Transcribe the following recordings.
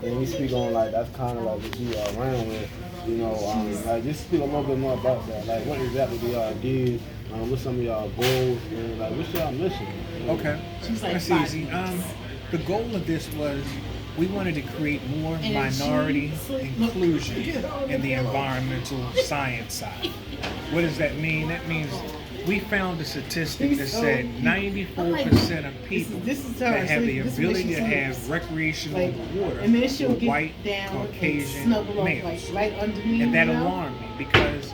and we speak on like that's kind of like what you ran with. You know, like just speak a little bit more about that. Like what exactly do y'all did? What's some of y'all goals and like what's y'all mission? Okay, that's easy. The goal of this was we wanted to create more minority inclusion in the environmental science side. What does that mean? That means we found a statistic that said 94% of people that have the ability to have recreational water are white, Caucasian males. And that alarmed me because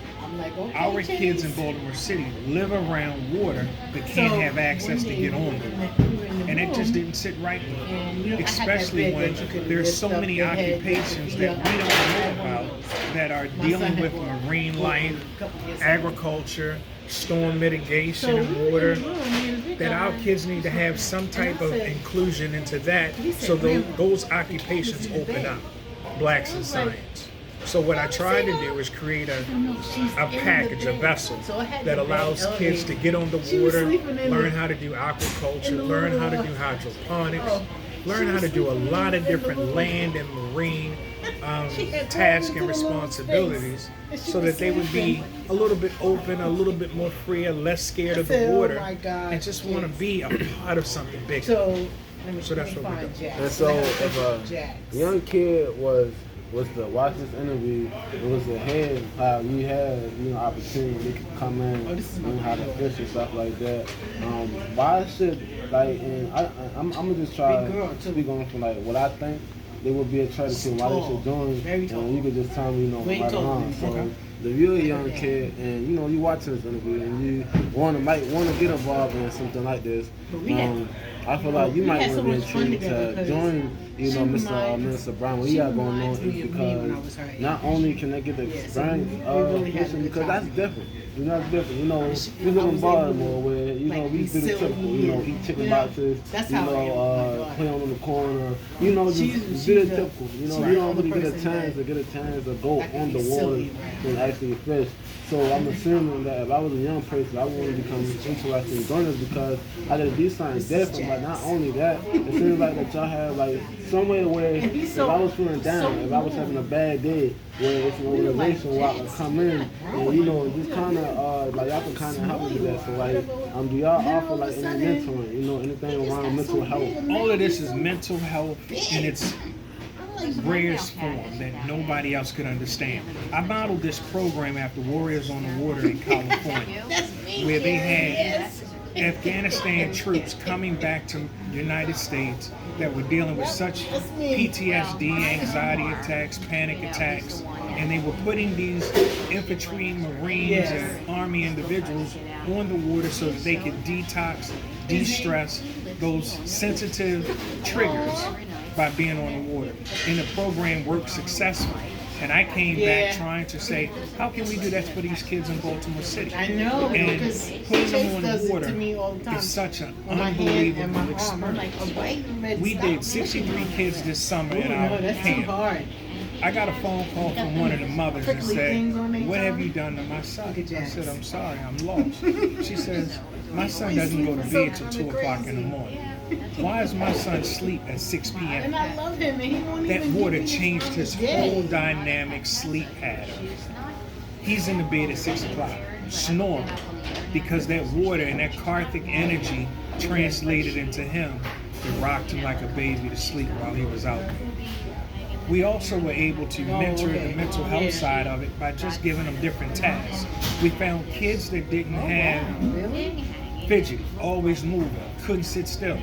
our kids in Baltimore City live around water but can't have access to get on it. And it just didn't sit right with me, especially when there's so many occupations that we don't know about that are dealing with marine life, agriculture, storm mitigation and water, that our kids need to have some type of inclusion into that so those occupations open up. Blacks in science. So what I tried to do is create a package, a vessel that allows kids to get on the water, learn how to do aquaculture, learn how to do hydroponics, learn how to do a lot of different land and marine tasks and responsibilities so that they would be a little bit open, a little bit more freer, less scared of the water, and just want to be a part of something bigger. So that's what we do. And so if a young kid was to watch this interview, it was ahead how you had, opportunity to come in, learn how to fish and stuff like that. Why should, like, and I'm gonna just try to speak on from like what I think they would be attracted to, why they should join, and you could just tell me, right on. So if you're a young kid and you watching this interview and you might want to get involved in something like this, I feel like you might want to be intrigued to join, Mr. Brown. What he got going on is because not only can they get the experience of fishing, because that's different. That's different. We live in Baltimore where, we do the typical, eat chicken boxes, play on the corner, just do the typical. You don't really get a chance to go on the water and actually fish. So I'm assuming that if I was a young person, I wouldn't become interested in doing this because I gotta do something different. But not only that, it seems like that y'all have like somewhere where if I was feeling down, if I was having a bad day, where it's an organization where I can come in and just kind of like y'all can kind of help me with that. So like, do y'all offer like any mentoring, anything around mental health? All of this is mental health in its rarest form that nobody else could understand. I modeled this program after Warriors on the Water in California, where they had Afghanistan troops coming back to the United States that were dealing with such PTSD, anxiety attacks, panic attacks, and they were putting these infantry, Marines, and Army individuals on the water so that they could detox, de-stress those sensitive triggers by being on the water. And the program worked successfully. And I came back trying to say, how can we do that for these kids in Baltimore City? I know, and putting them on the water is such an unbelievable experience. We did 63 kids this summer in our camp. I got a phone call from one of the mothers that said, what have you done to my son? I said, I'm sorry, I'm lost. She says, my son doesn't go to bed till 2 o'clock in the morning. Why does my son sleep at 6 p.m.? And I love him, and he won't that even water changed his whole dynamic sleep pattern. He's in the bed at 6 o'clock, snoring, because that water and that Karthik energy translated into him. It rocked him like a baby to sleep while he was out there. We also were able to mentor the mental health side of it by just giving them different tasks. We found kids that didn't have fidgety, always moving, couldn't sit still.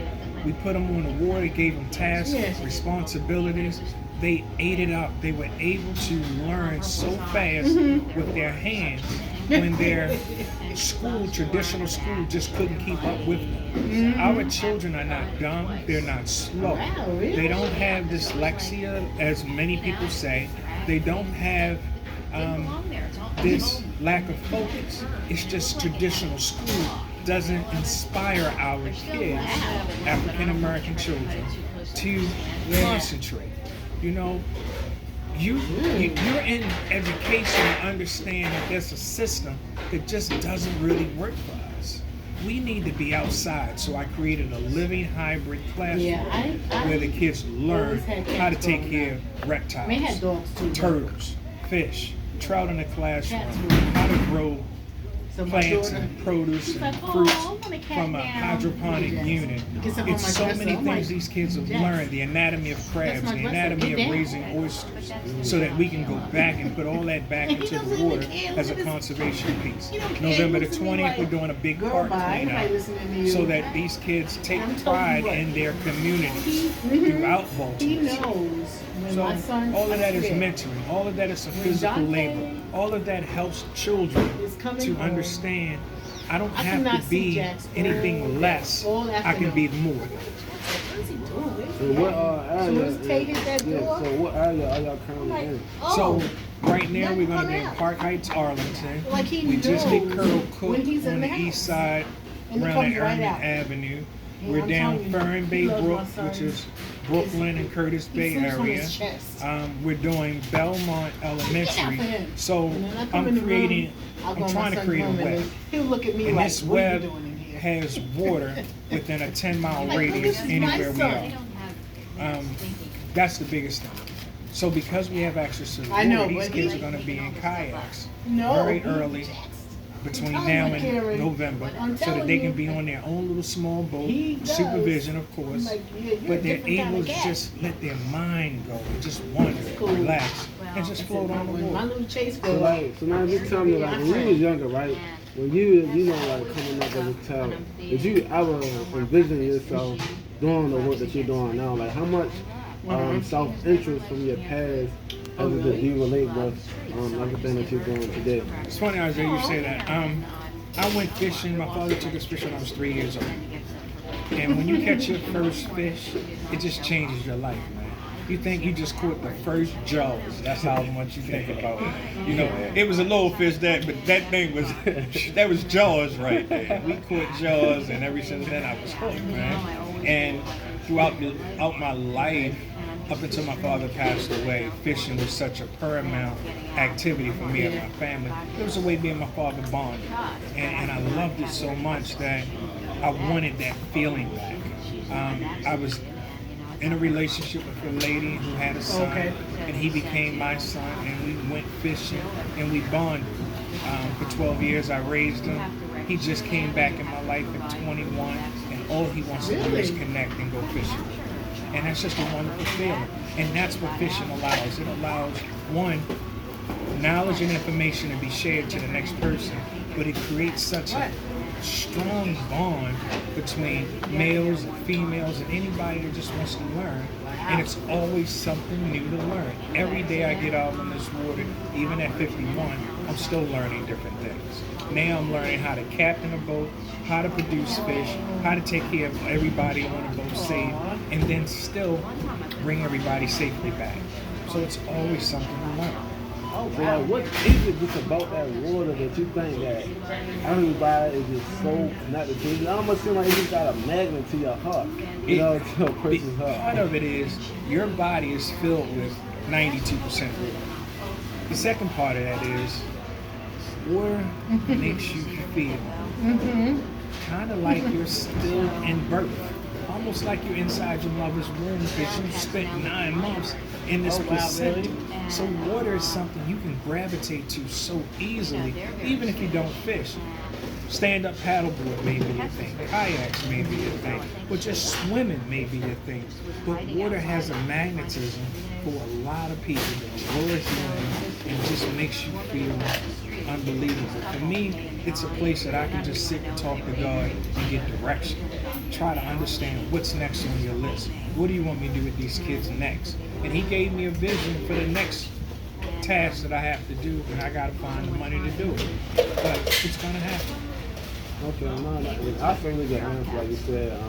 We put them on the water, gave them tasks, responsibilities. They ate it up. They were able to learn so fast with their hands when their school, traditional school, just couldn't keep up with them. Our children are not dumb. They're not slow. They don't have dyslexia, as many people say. They don't have this lack of focus. It's just traditional school doesn't inspire our kids, African American children, to concentrate. You know, you're in education to understand that there's a system that just doesn't really work for us. we need to be outside. So I created a living hybrid classroom where the kids learn how to take care of reptiles, turtles, fish, trout in the classroom, how to grow plants and produce and fruits from a hydroponic unit. It's so many things these kids have learned, the anatomy of crabs, the anatomy of raising oysters, so that we can go back and put all that back into the water as a conservation piece. November the 20th, we're doing a big park cleanup so that these kids take pride in their communities throughout Baltimore. So all of that is mentoring, all of that is some physical labor, all of that helps children to understand I don't have to be anything less, I can be more. So what area are y'all currently in? So right now we're going to be in Park Heights, Arlington. We just did Colonel Cook on the east side, around Erman Avenue. We're down Fern Bay Brook, which is Brooklyn and Curtis Bay area. We're doing Belmont Elementary. So I'm trying to create a web. And this web has water within a 10-mile radius anywhere we are. That's the biggest thing. So because we have access to the water, these kids are going to be in kayaks very early, between now and November, so that they can be on their own little small boat, supervision of course, but they're able to just let their mind go and just wander, relax, and just float on the water. So now you tell me, like, when you was younger, right? When you like coming up as a child, did you ever envision yourself doing the work that you're doing now? Like, how much self-interest from your past do you relate with everything that you're doing today? It's funny, Isaiah, you say that. I went fishing. My father took us fishing when I was 3 years old. And when you catch your first fish, it just changes your life, man. You think you just caught the first jaws. That's how much you think about it. You know, it was a little fish but that thing was, that was jaws right there. We caught jaws, and ever since then I was hooked, man. And throughout my life, up until my father passed away, fishing was such a paramount activity for me and my family. It was a way me and my father bonded. And I loved it so much that I wanted that feeling back. I was in a relationship with a lady who had a son, and he became my son, and we went fishing, and we bonded. For 12 years, I raised him. He just came back in my life at 21, and all he wants to do is connect and go fishing. And that's just a wonderful feeling. And that's what fishing allows. It allows, one, knowledge and information to be shared to the next person, but it creates such a strong bond between males and females and anybody that just wants to learn. And it's always something new to learn. Every day I get out on this water, even at 51, I'm still learning different things. Now I'm learning how to captain a boat, how to produce fish, how to take care of everybody on the boat safe, and then still bring everybody safely back. So it's always something to learn. So like, what is it just about that water that you think that everybody is just so connected to? It almost seems like it just got a magnet to your heart, to a person's heart. Part of it is your body is filled with 92% water. The second part of that is water makes you feel kind of like you're still in birth. Almost like you're inside your mother's womb because you spent 9 months in this placenta. So water is something you can gravitate to so easily, even if you don't fish. Stand-up paddleboard may be a thing, kayaks may be a thing, but just swimming may be a thing. But water has a magnetism for a lot of people that draws you in and just makes you feel unbelievable. For me, it's a place that I can just sit and talk to God and get direction. Try to understand what's next on your list. What do you want me to do with these kids next? And he gave me a vision for the next task that I have to do, and I got to find the money to do it. But it's going to happen. Okay, I certainly get answer, like you said.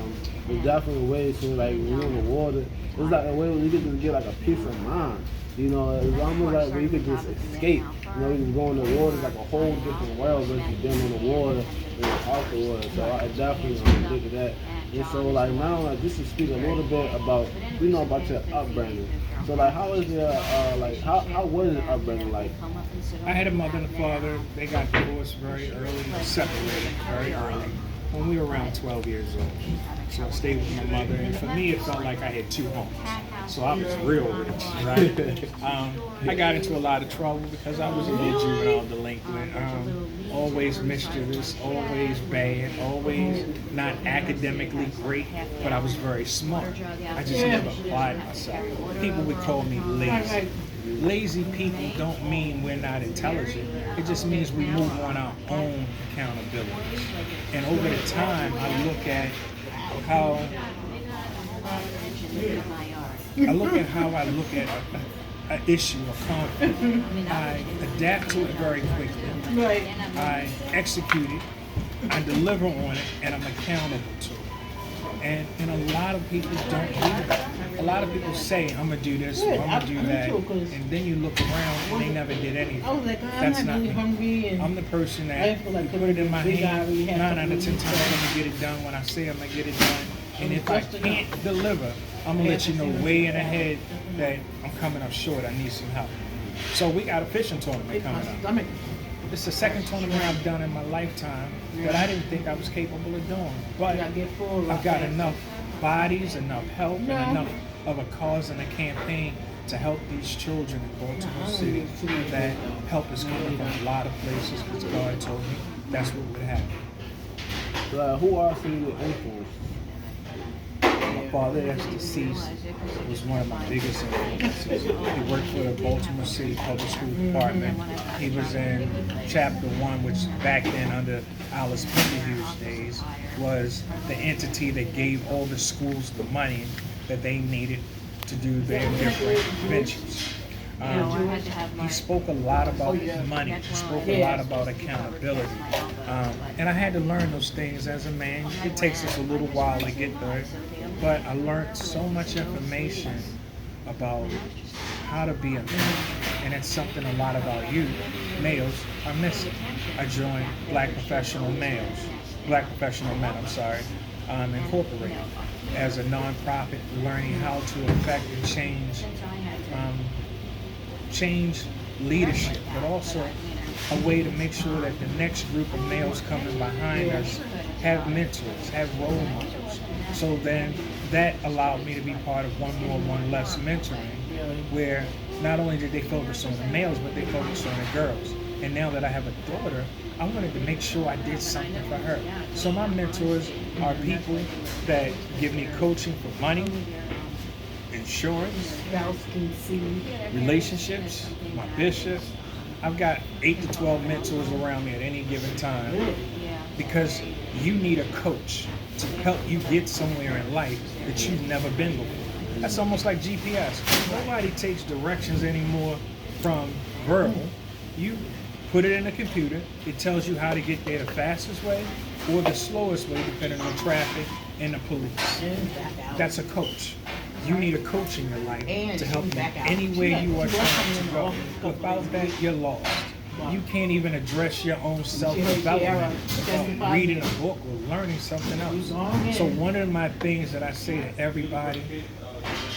There's definitely ways to, like, when you're in the water, it's like a way where you can just get like a peace of mind. You know, it's almost like where you could just escape. You know, you can go in the water, it's like a whole different world once you've been in the water and off the water. So I definitely think of that. And so, like, now, like, just to speak a little bit about, about your upbringing. So, like, how is your, how was your upbringing like? I had a mother and a father. They got divorced very early, separated very early. when we were around 12 years old. So I stayed with my mother, and for me, it felt like I had two homes. So I was real rich, right? I got into a lot of trouble because I was a little juvenile delinquent, always mischievous, always bad, always not academically great, but I was very smart. I just never applied myself. People would call me lazy. Lazy people don't mean we're not intelligent. It just means we move on our own accountability. And over the time, I look at how I look at an issue, a conflict. I adapt to it very quickly. I execute it. I deliver on it, and I'm accountable to it. And a lot of people don't do that. A lot of people say, I'm going to do this, or I'm going to do that, and then you look around and they never did anything. That's not me. I'm the person that put it in my hand, 9 out of 10 times I'm going to get it done when I say I'm going to get it done. And if I can't deliver, I'm going to let you know way in ahead that I'm coming up short, I need some help. So we got a fishing tournament coming up. It's the second tournament I've done in my lifetime that I didn't think I was capable of doing. But I've got enough bodies, enough help, and enough of a cause and a campaign to help these children in Baltimore City that help is coming from a lot of places because God told me that's what would happen. Who are some of your influences? My father, that's deceased, was one of my biggest influences. He worked for the Baltimore City Public School Department. He was in Chapter 1, which back then under Alice Penderhugh's days was the entity that gave all the schools the money that they needed to do their different ventures. He spoke a lot about money. He spoke a lot about accountability. And I had to learn those things as a man. It takes us a little while to get there. But I learned so much information about how to be a man. And it's something a lot about you, males, are missing. I joined Black Professional Men, Incorporated, as a nonprofit, learning how to affect and change leadership, but also a way to make sure that the next group of males coming behind us have mentors, have role models. So then that allowed me to be part of One More, One Less mentoring, where not only did they focus on the males, but they focused on the girls. And now that I have a daughter, I wanted to make sure I did something for her. So my mentors are people that give me coaching for money, insurance, relationships, my bishop. I've got 8 to 12 mentors around me at any given time because you need a coach to help you get somewhere in life that you've never been before. That's almost like GPS. Nobody takes directions anymore from verbal. You put it in a computer, it tells you how to get there the fastest way or the slowest way depending on traffic and the police. That's a coach. You need a coach in your life to help you anywhere you are trying to go. Without that, you're lost. You can't even address your own self-development without reading a book or learning something else. So one of my things that I say to everybody,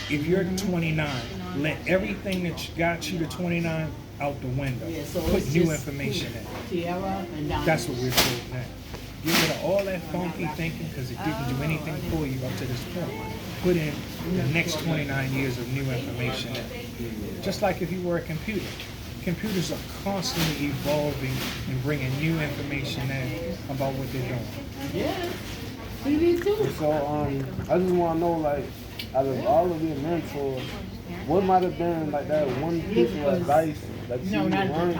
if you're 29, let everything that got you to 29 out the window. Put new information in. That's what we're doing now. Get rid of all that funky thinking because it didn't do anything for you up to this point. Put in the next 29 years of new information in. Just like if you were a computer. Computers are constantly evolving and bringing new information in about what they're doing. Yeah, we did too. So I just want to know, like, out of all of your mentors, what might have been like that one piece of advice that you learned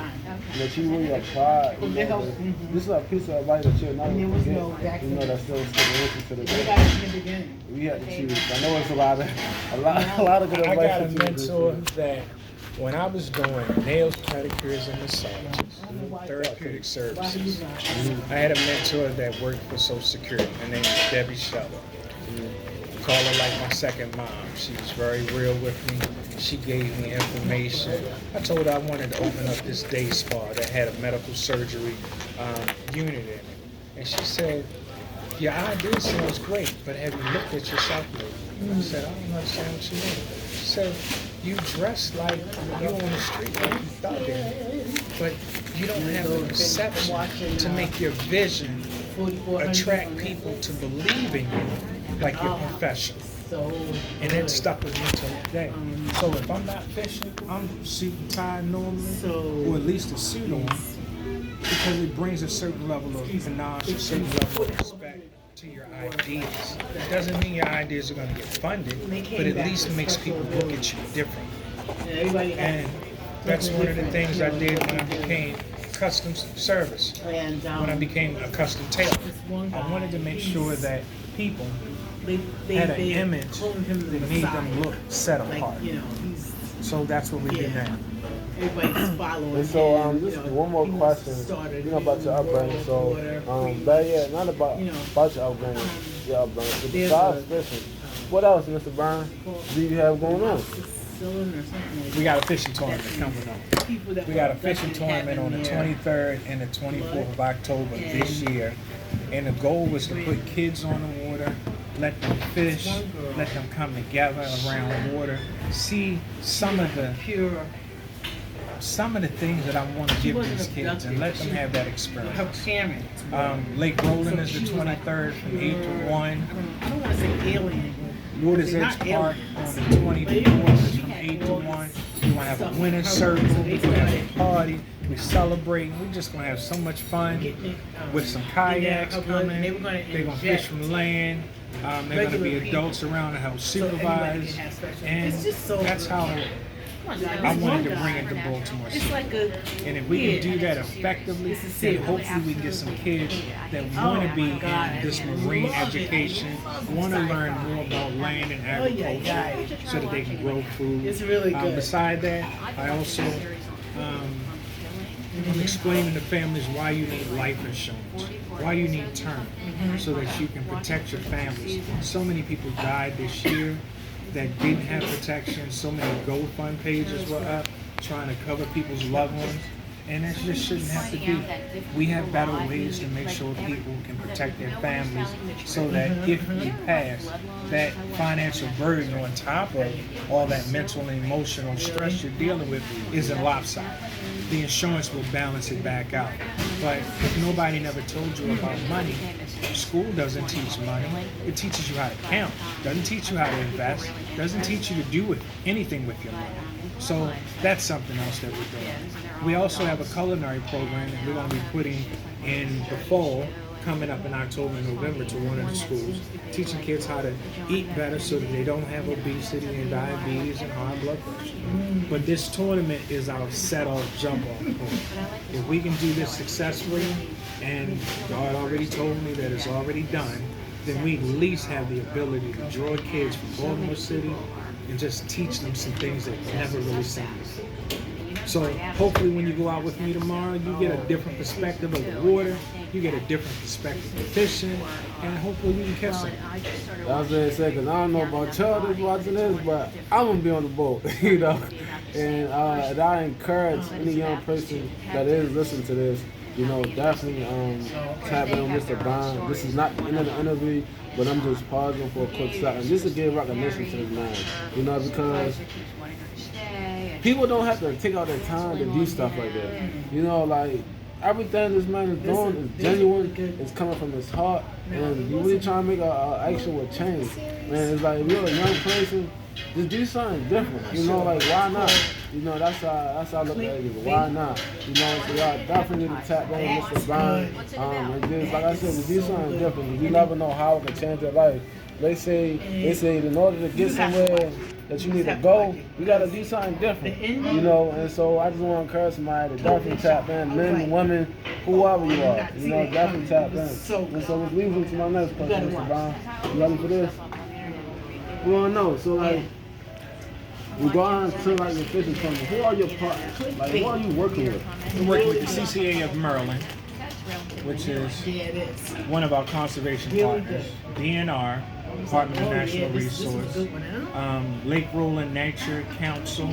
that you really applied? You know, this is a piece of advice that you'll never forget. You know, that's still sticking with you to the day. We had to choose. I know it's a lot of good advice. I got a mentor that when I was doing nails, pedicures, and massages, therapeutic services, I had a mentor that worked for Social Security. Her name is Debbie Sheller. Call her like my second mom. She was very real with me. She gave me information. I told her I wanted to open up this day spa that had a medical surgery unit in it. And she said, your idea sounds great, but have you looked at yourself lately? I said, I don't understand what you mean. She said, you dress like you on the street, like you thugging, but you don't have the perception to make your vision attract people to believe in you like your profession. And it stuck with me till today. So if I'm not fishing, I'm suit and tie normally, or at least a suit on, because it brings a certain level of panache, a certain level of respect to your ideas. That doesn't mean your ideas are going to get funded, but at least makes people look at you differently. And that's one of the things I did when I became custom service. When I became a custom tailor, I wanted to make sure that people had an image that made them look set apart. So that's what we do now. Everybody's following. And so, just one more question, about your upbringing. So, not about your upbringing, but besides fishing, what else, Mr. Brown, do you have going on? We got a fishing tournament coming up. We got a fishing tournament on the 23rd and the 24th of October this year. And the goal was to put kids on the water, let them fish, let them come together around water, see some of the things that I want to give these kids and let them have that experience. Lake Roland is the 23rd from 8 to 1. I don't want to say alien. Waters Edge Park on the 24th is from 8 to 1. We're going to have a winner's circle. We're going to have a party. We're celebrating. We're just going to have so much fun with some kayaks coming. They're going to fish from land. They're going to be adults around to help supervise. And that's how I wanted to bring it to Baltimore City. And if we can do that effectively, then hopefully we can get some kids that want to be in this marine education, want to learn more about land and agriculture so that they can grow food. Beside that, I also I'm explaining to families why you need life insurance, why you need term, so that you can protect your families. So many people died this year that didn't have protection. So many GoFund pages were up trying to cover people's loved ones, and that just shouldn't have to be. We have better ways to make sure people can protect their families so that if you pass, that financial burden on top of all that mental and emotional stress you're dealing with isn't lopsided. The insurance will balance it back out. But if nobody never told you about money, school doesn't teach money. It teaches you how to count. Doesn't teach you how to invest. Doesn't teach you to do anything with your money. So that's something else that we're doing. We also have a culinary program that we're going to be putting in the fall, coming up in October and November, to one of the schools, teaching kids how to eat better so that they don't have obesity and diabetes and high blood pressure. But this tournament is our set-off, jump-off point. If we can do this successfully, and God already told me that it's already done, then we at least have the ability to draw kids from Baltimore City and just teach them some things they've never really seen before. So hopefully when you go out with me tomorrow, you get a different perspective of the water, you get a different perspective of fishing, and hopefully we can catch some. I was going to say, because I don't know about y'all that's watching this, but I'm going to be on the boat, And I encourage any young person that is listening to this, definitely tap in on Mr. Bond. This is not the end of the interview, but I'm just pausing for a quick second just to give recognition to this man, because people don't have to take out their time to do stuff like that. Everything this man is doing is genuine, it's coming from his heart, and you really trying to make an actual change. Man, it's like, if you're a young person, just do something different. Why not? That's how I look at it. Why not? So y'all definitely need to tap on Mr. Brian. And just, like I said, just do something different. You never know how it can change your life. They say in order to get somewhere that you need to go, you got to do something different, and so I just want to encourage somebody to definitely tap in, men, women, whoever you are, definitely tap in. And so let's leave into my next question, Mr. Brown. You ready for this? We want to know, so we're going to your fishing tournament. Who are your partners? Who are you working with? I'm working with the CCA of Maryland, which is one of our conservation partners, DNR, Department of National Resource, Lake Roland Nature Council.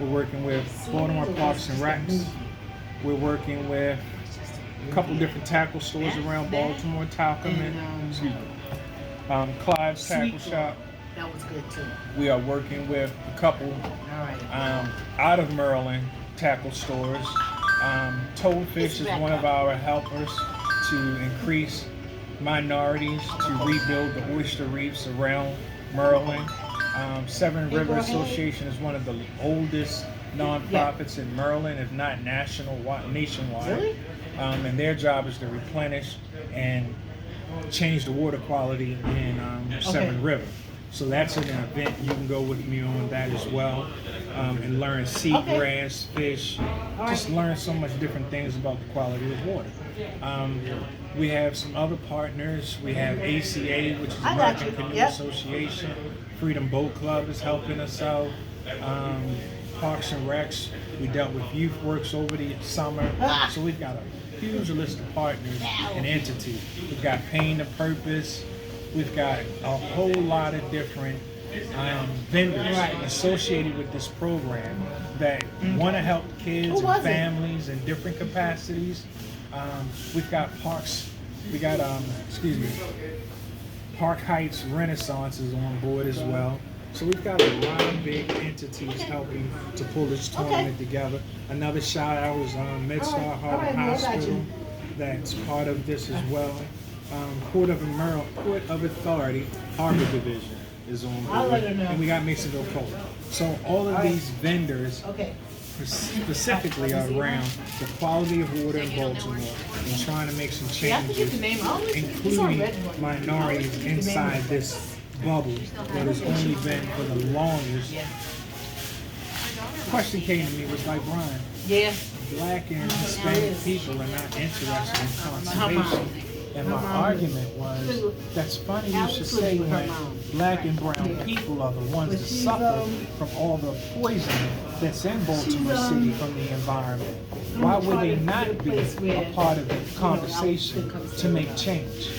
We're working with Baltimore Parks and Recs. We're working with a couple different tackle stores around Baltimore, Talcum, and Clive's Tackle Shop. That was good too. We are working with a couple out of Maryland tackle stores. Toadfish is one of our helpers to increase minorities to rebuild the oyster reefs around Maryland. Seven River Association is one of the oldest nonprofits in Maryland, if not nationwide. Really? And their job is to replenish and change the water quality in Seven River. So that's an event you can go with me on that as well, and learn seagrass, fish, just learn so much different things about the quality of water. We have some other partners. We have ACA, which is American Canoe Association. Freedom Boat Club is helping us out. Parks and Recs, we dealt with Youth Works over the summer. So we've got a huge list of partners and entities. We've got Pain to Purpose. We've got a whole lot of different vendors associated with this program that want to help kids and families in different capacities. We've got parks. We got Park Heights Renaissance is on board as well. So we've got a lot of big entities helping to pull this tournament together. Another shout out was MedStar Harbor Hospital, that's part of this as well. Port of Authority Harbor Division is on board, and we got Masonville Coal. So all of these vendors specifically are around the quality of water in Baltimore and trying to make some changes, including minorities inside this bubble that has only been for the longest. The question came to me was like, Brian, Black and Hispanic people are not interested in conservation. And my argument was, that's funny you should say when Black and brown people are the ones that suffer from all the poison that's in Baltimore City from the environment. Why would they not be a part of the conversation to make change?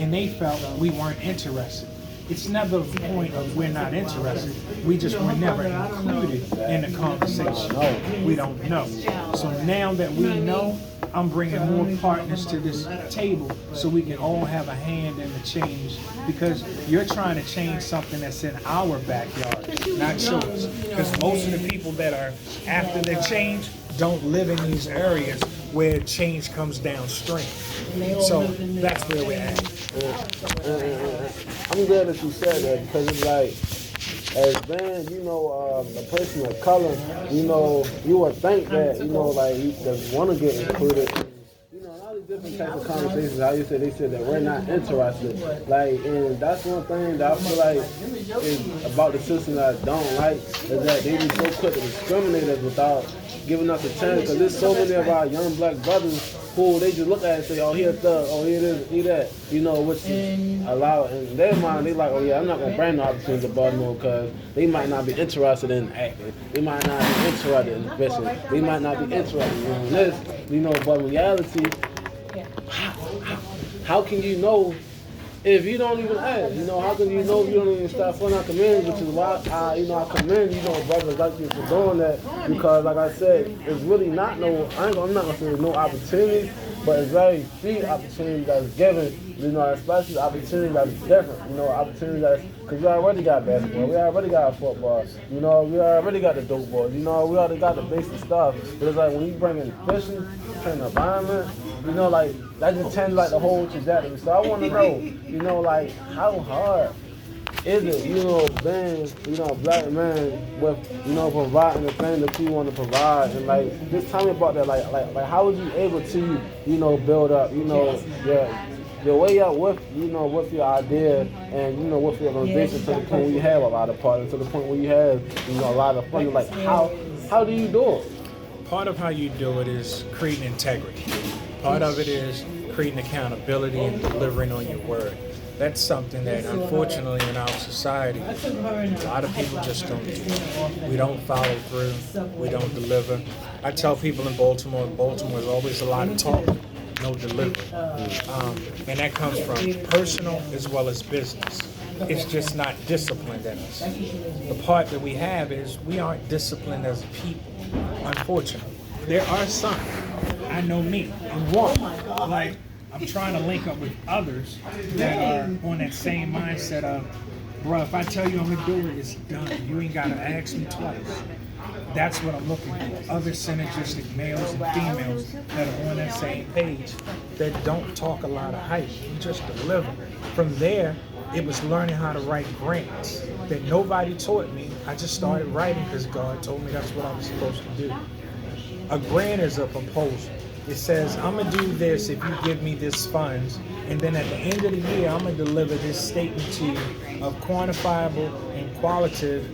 And they felt we weren't interested. It's never a point of we're not interested. We just were never included in the conversation. We don't know. So now that we know, I'm bringing more partners to this table so we can all have a hand in the change, because you're trying to change something that's in our backyard, not yours. Because most of the people that are after the change don't live in these areas where change comes downstream. So that's where we're at. I'm glad that you said that, because it's like, as being, a person of color, you would think that, like, you want to get included. All these different types of conversations, how you said, they said that we're not interested. Like, and that's one thing that I feel like is about the system that I don't like, is that they be so quick to discriminate us without giving us a chance, because there's so many of our young Black brothers who they just look at it and say, oh, he a thug, oh, he this, he that, which is allowed. In their mind, they like, oh yeah, I'm not going to bring no opportunity to Baltimore, because they might not be interested in acting. They might not be interested in fishing. They might not be interested in this, but in reality, how can you know if you don't even ask? How can you know if you don't even start funding our community? Which is why I commend brothers like you for doing that, because like I said, it's really not I'm not gonna say there's no opportunity, but it's very few opportunities that's given. Especially opportunities that's different. Opportunities that's, because we already got basketball, we already got football, we already got the dope boys, we already got the basic stuff. But it's like when you bring in fishing and the environment, like that just changes like the whole trajectory. So I want to know, like how hard is it, being, a Black man with, providing the thing that you want to provide, and like just tell me about that, like how was you able to, build up, your way up with, with your idea and, with your organization to the point where you have a lot of partners, to the point where you have, a lot of funding. Like how do you do it? Part of how you do it is creating integrity. Part of it is creating accountability and delivering on your word. That's something that, unfortunately, in our society, a lot of people just don't do. We don't follow through. We don't deliver. I tell people in Baltimore is always a lot of talk, no delivery. And that comes from personal as well as business. It's just not disciplined in us. The part that we have is we aren't disciplined as a people, unfortunately. There are some. I know me. I'm one. Like, I'm trying to link up with others that are on that same mindset of, bro, if I tell you I'm gonna do it, it's done. You ain't gotta ask me twice. That's what I'm looking for. Other synergistic males and females that are on that same page that don't talk a lot of hype. We just deliver. From there, it was learning how to write grants that nobody taught me. I just started writing because God told me that's what I was supposed to do. A grant is a proposal. It says, I'm going to do this if you give me this funds, and then at the end of the year, I'm going to deliver this statement to you of quantifiable and qualitative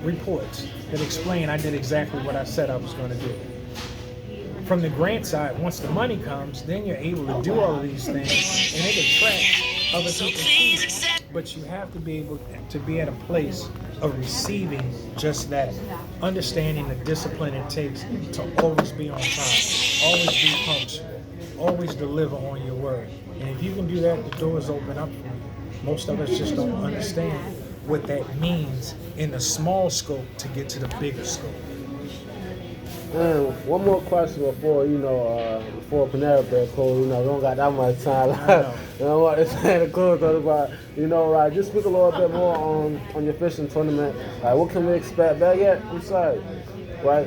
reports that explain I did exactly what I said I was going to do. From the grant side, once the money comes, then you're able to do all of these things, and it attracts other people to you. But you have to be able to be at a place of receiving just that, understanding the discipline it takes to always be on time, always be punctual, always deliver on your word. And if you can do that, the doors open up for you. Most of us just don't understand what that means in the small scope to get to the bigger scope. And one more question before Penelope close. We don't got that much time. I don't want to say the close about. Just speak a little bit more on your fishing tournament. What can we expect? Back yet? I'm sorry. Right.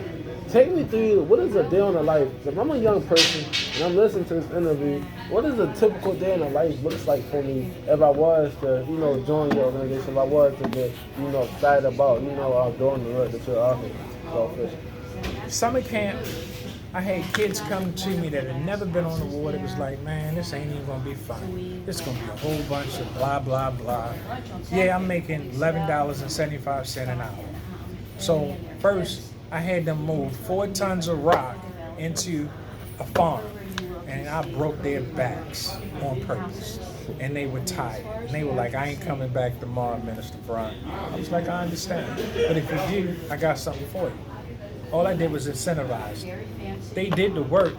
Take me through what is a day in the life. If I'm a young person and I'm listening to this interview, what is a typical day in the life looks like for me if I was to join your organization, if I was to get excited about doing the work that you're offering about fishing. Summer camp, I had kids come to me that had never been on the water. It was like, man, this ain't even gonna be fun. It's gonna be a whole bunch of blah, blah, blah. Yeah, I'm making $11.75 an hour. So first, I had them move 4 tons of rock into a farm, and I broke their backs on purpose. And they were tired. And they were like, I ain't coming back tomorrow, Minister Brian. I was like, I understand. But if you do, I got something for you. All I did was incentivize them. They did the work.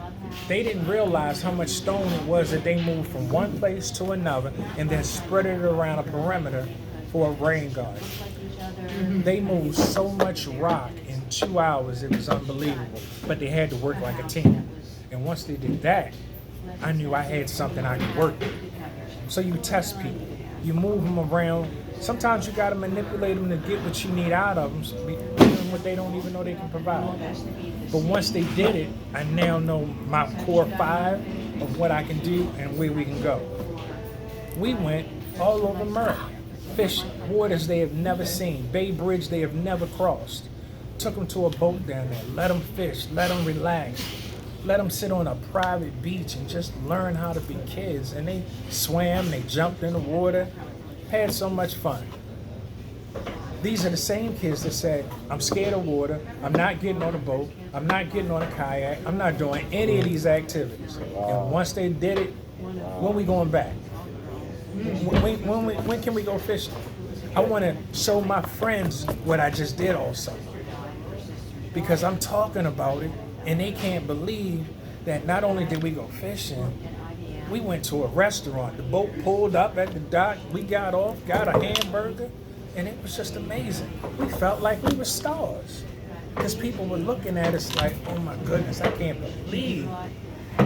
They didn't realize how much stone it was that they moved from one place to another and then spread it around a perimeter for a rain garden. They moved so much rock in 2 hours, it was unbelievable. But they had to work like a team. And once they did that, I knew I had something I could work with. So you test people. You move them around. Sometimes you got to manipulate them to get what you need out of them, even what they don't even know they can provide. But once they did it, I now know my core 5 of what I can do and where we can go. We went all over America, fishing, waters they have never seen, Bay Bridge they have never crossed. Took them to a boat down there, let them fish, let them relax. Let them sit on a private beach and just learn how to be kids. And they swam, they jumped in the water, had so much fun. These are the same kids that said, I'm scared of water, I'm not getting on a boat, I'm not getting on a kayak, I'm not doing any of these activities. And once they did it, when we going back? When can we go fishing? I want to show my friends what I just did all summer. Because I'm talking about it, and they can't believe that not only did we go fishing, we went to a restaurant. The boat pulled up at the dock. We got off, got a hamburger, and it was just amazing. We felt like we were stars. Because people were looking at us like, oh my goodness, I can't believe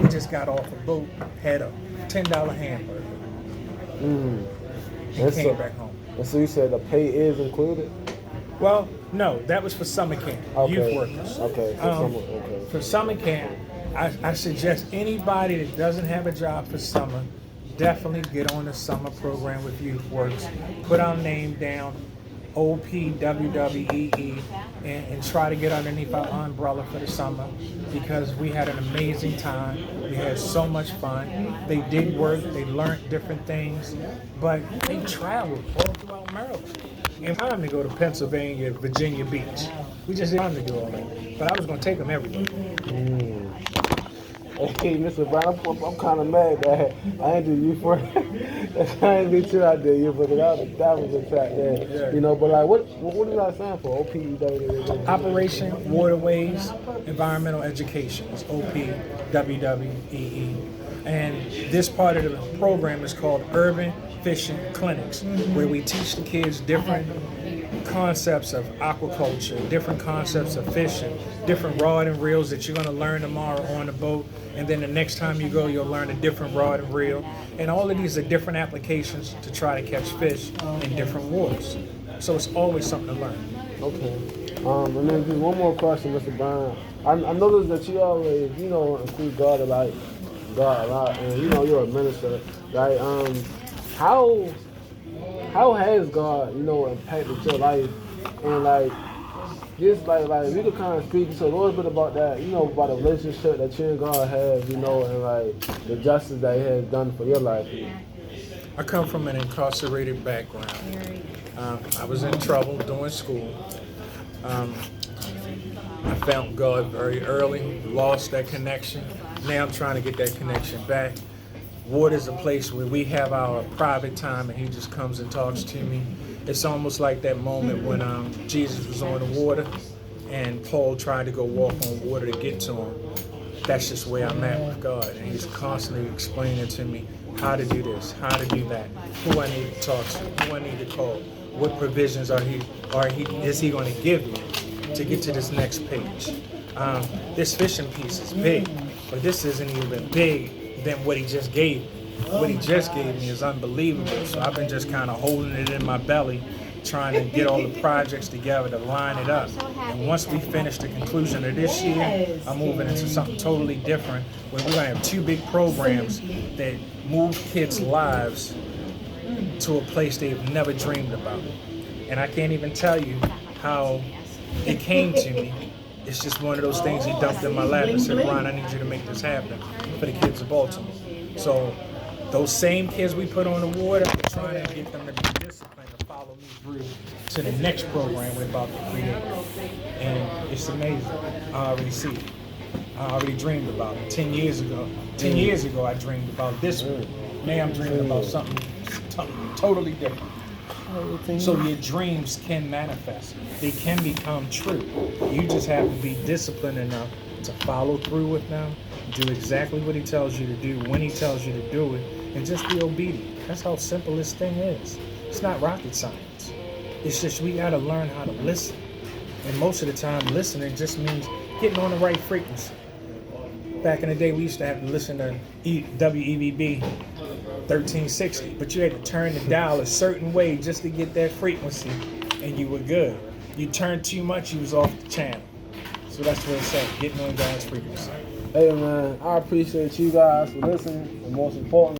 we just got off a boat, had a $10 hamburger, and came back home. And so you said the pay is included? Well, no, that was for summer camp, youth workers. Okay. For summer camp, I suggest anybody that doesn't have a job for summer, definitely get on the summer program with Youth Works. Put our name down, OPWWEE, and try to get underneath our umbrella for the summer, because we had an amazing time. We had so much fun. They did work, they learned different things, but they traveled all throughout Maryland. And time to go to Pennsylvania, Virginia Beach. We just didn't have to do all that. But I was going to take them everywhere. Hey, Mr. Brown, I'm kind of mad that I ain't do you for it. I ain't be sure I did you, but that was a track there. Yeah. But like, what does that stand for? OPWWEE? Operation Waterways Environmental Education. It's OPWWEE. And this part of the program is called Urban Fishing Clinics, where we teach the kids different concepts of aquaculture, different concepts of fishing, different rod and reels that you're going to learn tomorrow on the boat, and then the next time you go, you'll learn a different rod and reel. And all of these are different applications to try to catch fish in different waters. So it's always something to learn. Okay. And then just one more question, Mr. Brown. I noticed that you always, include God a lot, and you're a minister, right? How has God, impacted your life, and just if you could kind of speak just a little bit about that, about the relationship that you and God have, and the justice that He has done for your life. I come from an incarcerated background. I was in trouble during school. I found God very early, lost that connection. Now I'm trying to get that connection back. Water is a place where we have our private time, and He just comes and talks to me. It's almost like that moment when Jesus was on the water and Paul tried to go walk on water to get to Him. That's just where I'm at with God, and He's constantly explaining to me how to do this, how to do that, who I need to talk to, who I need to call, what provisions is He going to give me to get to this next page. This fishing piece is big, but this isn't even big than what He just gave me. What He just gave me is unbelievable. So I've been just kind of holding it in my belly, trying to get all the projects together to line it up. And once we finish the conclusion of this year, I'm moving into something totally different, where we're going to have 2 big programs that move kids' lives to a place they've never dreamed about. And I can't even tell you how it came to me. It's just one of those things He dumped in my lap and said, Brian, I need you to make this happen for the kids of Baltimore. So those same kids we put on the water, we're trying to get them to be disciplined to follow me through to the next program we're about to create. And it's amazing. I already see it. I already dreamed about it 10 years ago. 10 years ago, I dreamed about this one. Now I'm dreaming about something totally different. So your dreams can manifest. They can become true. You just have to be disciplined enough to follow through with them, do exactly what He tells you to do, when He tells you to do it, and just be obedient. That's how simple this thing is. It's not rocket science. It's just we got to learn how to listen. And most of the time, listening just means getting on the right frequency. Back in the day, we used to have to listen to WEVB 1360, but you had to turn the dial a certain way just to get that frequency, and you were good. You turned too much, you was off the channel. So that's what it's at, getting on God's frequency. Hey man, I appreciate you guys for listening, and most important,